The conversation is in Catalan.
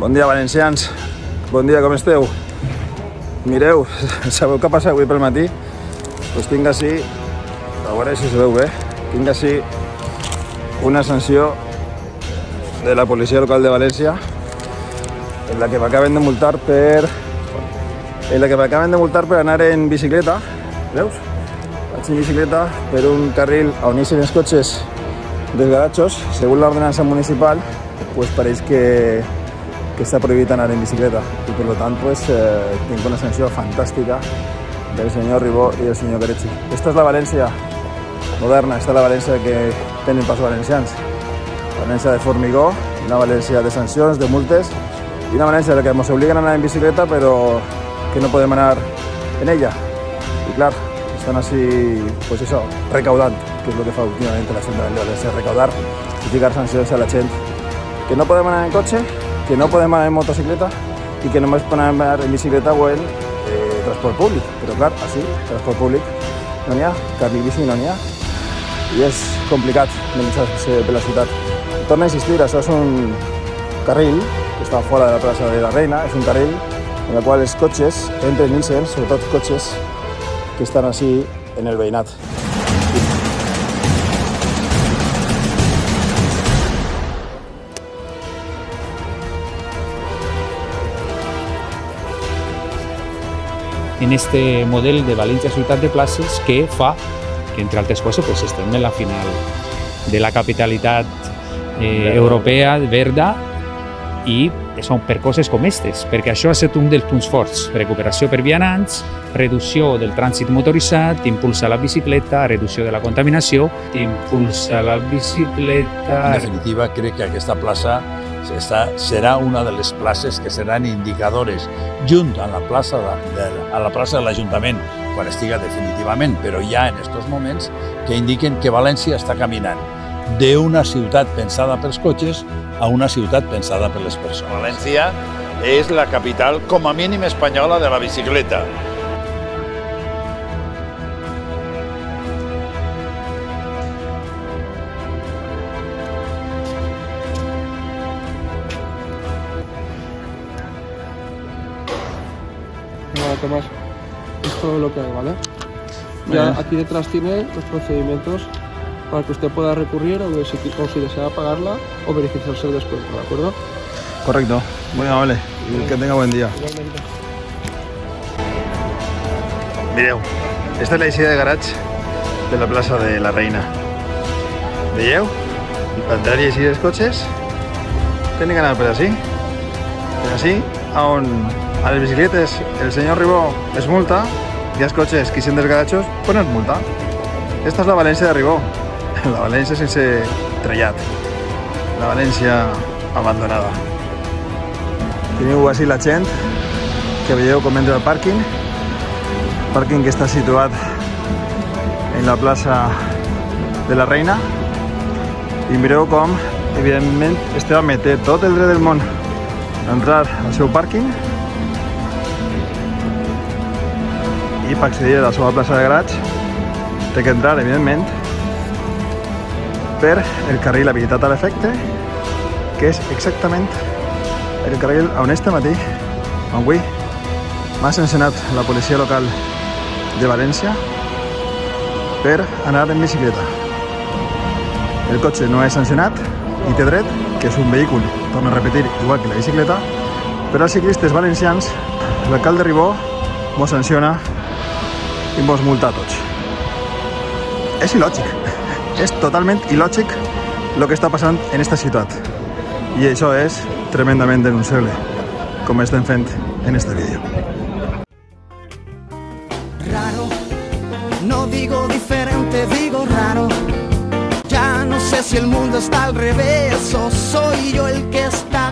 Bon dia, valencians. Bon dia, com esteu? Mireu, sabeu què passa avui pel matí? Doncs tinc així, a veure si es veu bé, tinc així una sanció de la policia local de València en la que m'acaben de multar per anar en bicicleta, veus? Vaig en bicicleta per un carril on ixen els cotxes dels garatxos. Segons l'ordenança municipal, pues pareix que està prohibit anar en bicicleta i per tant pues, tinc una sanció fantàstica del senyor Ribó i del senyor Carecci. Esta és la València moderna, esta és la València que tenen pas valencians. València de formigó, una València de sancions, de multes i una València en la que ens obliguen a anar en bicicleta però que no podem anar en ella. I clar, estan així, pues això, recaudant, que és el que fa últimament l'Ajuntament de València, recaudar i ficar sancions a la gent que no podem anar en cotxe, que no podem anar en motocicleta i que només podem anar en bicicleta o en transport públic. Però clar, així, transport públic no n'hi ha, carril bici no n'hi ha i és complicat mobilitzar-se per la ciutat. Torno a insistir, això és un carril que està fora de la plaça de la Reina, és un carril en el qual els cotxes entren i ixen, sobretot cotxes que estan així en el veïnat. En este model de València Ciutat de Places que fa que, entre altres coses, pues, estem en la final de la capitalitat europea verda i són per coses com aquestes, perquè això ha estat un dels punts forts. Recuperació per vianants, reducció del trànsit motoritzat, impulsa la bicicleta, reducció de la contaminació, impulsa la bicicleta... En definitiva, crec que aquesta plaça serà una de les places que seran indicadores junt a la plaça de l'Ajuntament quan estiga definitivament, però ja en aquests moments que indiquen que València està caminant d'una ciutat pensada pels cotxes a una ciutat pensada per les persones. València és la capital, com a mínim espanyola, de la bicicleta. Vale, Tomás, esto es lo que hay, ¿vale? Ya aquí detrás tiene los procedimientos para que usted pueda recurrir o si desea pagarla o beneficiarse del descuento, ¿de acuerdo? Correcto, muy amable y que tenga buen día. Igualmente. Mireu, esta és l'eixida de garatge de la plaça de la Reina. Veieu? I per entrar i eixir els cotxes tenen que anar per així. Per així, on a les bicicletes el senyor Ribó es multa i els cotxes que ixen dels garatxos pues no es multa. Esta és la València de Ribó, la València sense trellat, la València abandonada. Teniu així la gent que veieu com entra al pàrquing que està situat en la plaça de la Reina i mireu com, evidentment, Esteban té tot el dret del món a entrar al seu pàrquing i per accedir a la seva plaça de garatge té que entrar, evidentment, per el carril habilitat a l'efecte, que és exactament el carril on este matí, avui, m'ha sancionat la policia local de València per anar en bicicleta. El cotxe no és sancionat i té dret, que és un vehícul, torno a repetir, igual que la bicicleta, però els ciclistes valencians, l'alcalde Ribó mos sanciona i mos multa a tots. És il·lògic, és totalment il·lògic el que està passant en esta ciutat i això és tremendament denunciable, com estem fent en este vídeo. Raro, no digo diferente, digo raro. Ya no sé si el mundo está al revés o soy yo el que está